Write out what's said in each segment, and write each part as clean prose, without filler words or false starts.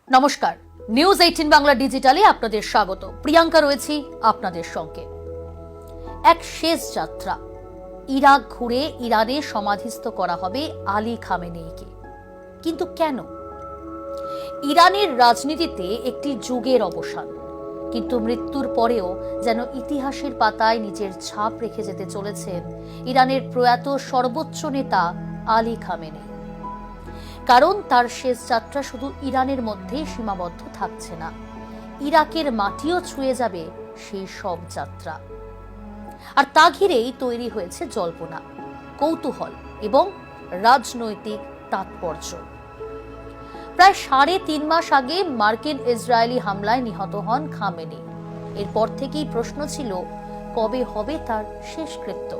নমস্কার, নিউজ 18 বাংলা ডিজিটালে আপনাদের স্বাগত। প্রিয়াঙ্কা রয়েছি আপনাদের সঙ্গে। এক শেষ যাত্রা, ইরাক ঘুরে ইরানে সমাধিস্থ করা হবে আলী খামেনেইকে। কিন্তু কেন? ইরানের রাজনীতিতে একটি যুগের অবসান, কিন্তু মৃত্যুর পরেও যেন ইতিহাসের পাতায় নিজের ছাপ রেখে যেতে চলেছেন ইরানের প্রয়াত সর্বোচ্চ নেতা আলী খামেনেই। কারণ তার শেষ যাত্রা শুধু ইরানের মধ্যেই সীমাবদ্ধ থাকছে না, ইরাকের মাটিও ছুঁয়ে যাবে সেই সব যাত্রা। আর তা ঘিরেই তৈরি হয়েছে জল্পনা, কৌতূহল এবং রাজনৈতিক তাৎপর্য। প্রায় 3.5 মাস আগে মার্কিন ইসরায়েলি হামলায় নিহত হন খামেনেই। এরপর থেকেই প্রশ্ন ছিল, কবে হবে তার শেষকৃত্য?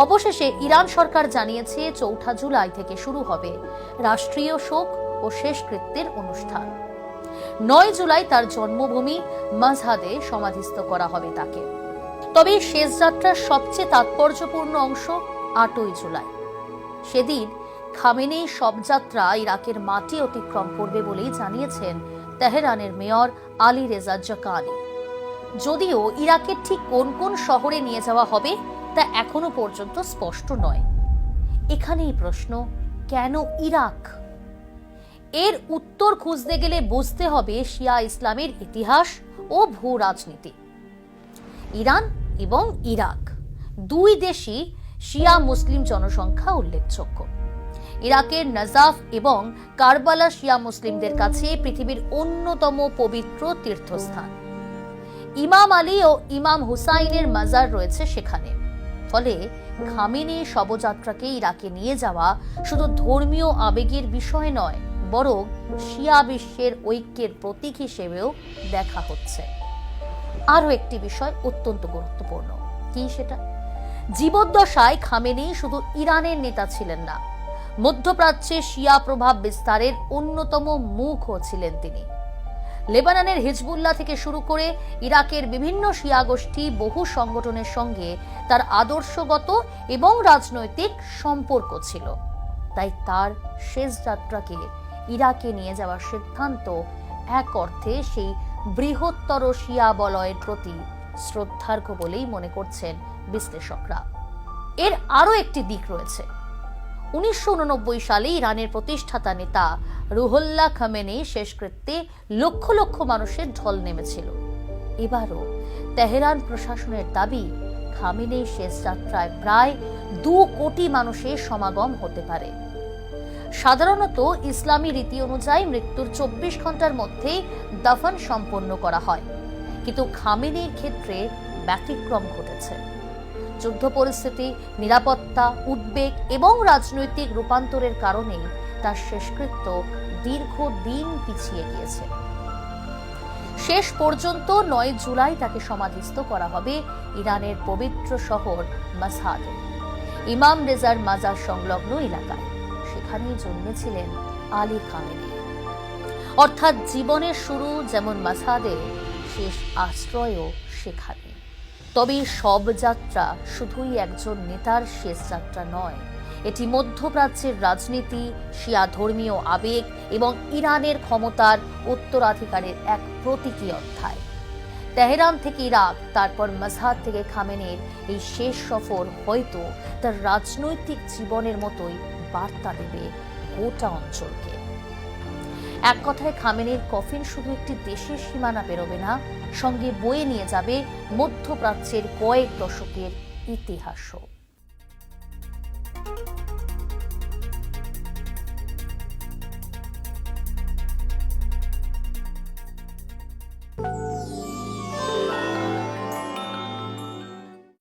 অবশেষে ইরান সরকার জানিয়েছে 4 জুলাই থেকে শুরু হবে রাষ্ট্রীয় শোক ও শেষকৃত্যের অনুষ্ঠান। 9 জুলাই তার জন্মভূমি মাশহাদে সমাধিস্থ করা হবে তাকে। তবে শেষ যাত্রার সবচেয়ে তাৎপর্যপূর্ণ অংশ 8 জুলাই। সেদিন খামেনেই শবযাত্রা ইরাকের মাটি অতিক্রম করবে বলেই জানিয়েছেন তেহরানের মেয়র আলী রেজা জাকানি। যদিও ইরাকের ঠিক কোন কোন শহরে নিয়ে যাওয়া হবে তা এখনো পর্যন্ত স্পষ্ট নয়। এখানেই প্রশ্ন, কেন ইরাক? এর উত্তর খুঁজতে গেলে বুঝতে হবে শিয়া ইসলামের ইতিহাস ও ভূ রাজনীতি। ইরান এবং ইরাক দুই দেশই শিয়া মুসলিম জনসংখ্যা উল্লেখযোগ্য। ইরাকের নাজাফ এবং কারবালা শিয়া মুসলিমদের কাছে পৃথিবীর অন্যতম পবিত্র তীর্থস্থান। ইমাম আলী ও ইমাম হুসাইনের মাজার রয়েছে সেখানে। ফলে খামেনেই শবযাত্রাকে ইরাকে নিয়ে যাওয়া শুধু ধর্মীয় আবেগের বিষয় নয়, বরং শিয়া বিশ্বের ঐক্যের প্রতীক হিসেবেও দেখা হচ্ছে। আরও একটি বিষয় অত্যন্ত গুরুত্বপূর্ণ। কি সেটা? জীবদ্দশায় খামেনেই শুধু ইরানের নেতা ছিলেন না, মধ্যপ্রাচ্যে শিয়া প্রভাব বিস্তারের অন্যতম মুখও ছিলেন তিনি। লেবাননের হিজবুল্লাহ থেকে শুরু করে ইরাকের বিভিন্ন শিয়া গোষ্ঠী বহু সংগঠনের সঙ্গে তার আদর্শগত এবং রাজনৈতিক সম্পর্ক ছিল। তাই তার শেষ যাত্রাকে ইরাকে নিয়ে যাওয়ার সিদ্ধান্ত এক অর্থে সেই বৃহত্তর শিয়া বলয়ের প্রতি শ্রদ্ধার্ঘ্য বলেই মনে করছেন বিশ্লেষকরা। এর আরও একটি দিক রয়েছে। 1989 সালে ইরানের প্রতিষ্ঠাতা নেতা রুহুল্লাহ খামেনেই শেষকৃত্যে লক্ষ লক্ষ মানুষের ঢল নেমেছিল। এবারও তেহরান প্রশাসনের দাবি, খামেনেই শেষ যাত্রায় প্রায় 2 কোটি মানুষের সমাগম হতে পারে। সাধারণত ইসলামী রীতি অনুযায়ী মৃত্যুর 24 ঘন্টার মধ্যে দাফন সম্পন্ন করা হয়, কিন্তু খামেনেইর ক্ষেত্রে ব্যতিক্রম ঘটেছে। যুদ্ধ পরিস্থিতি, নিরাপত্তা, উদ্বেগ এবং রাজনৈতিক রূপান্তরের কারণে তার শেষকৃত্য দীর্ঘদিন পিছিয়ে গিয়েছে। শেষ পর্যন্ত 9 জুলাই তাকে সমাধিস্থ করা হবে ইরানের পবিত্র শহর মাশহাদে, ইমাম রেজার মাজার সংলগ্ন এলাকায়। সেখানেই জন্মেছিলেন আলী খামেনেই। অর্থাৎ জীবনের শুরু যেমন মাশহাদে, শেষ আশ্রয়ও সেখানে। তবে সব যাত্রা শুধুই একজন নেতার শেষ যাত্রা নয়, এটি মধ্যপ্রাচ্যের রাজনীতি, শিয়া ধর্মীয় আবেগ এবং ইরানের ক্ষমতার উত্তরাধিকারের এক প্রতীকী অধ্যায়। তেহরান থেকে ইরাক, তারপর মাশহাদ থেকে খামেনেইর এই শেষ সফর হয়তো তার রাজনৈতিক জীবনের মতোই বার্তা দেবে গোটা অঞ্চলকে। এক কথায় খামেনেইর কফিন শুধু একটি দেশের সীমানা পেরোবে না, সঙ্গে বয়ে নিয়ে যাবে মধ্যপ্রাচ্যের কয়েক দশকের ইতিহাসও।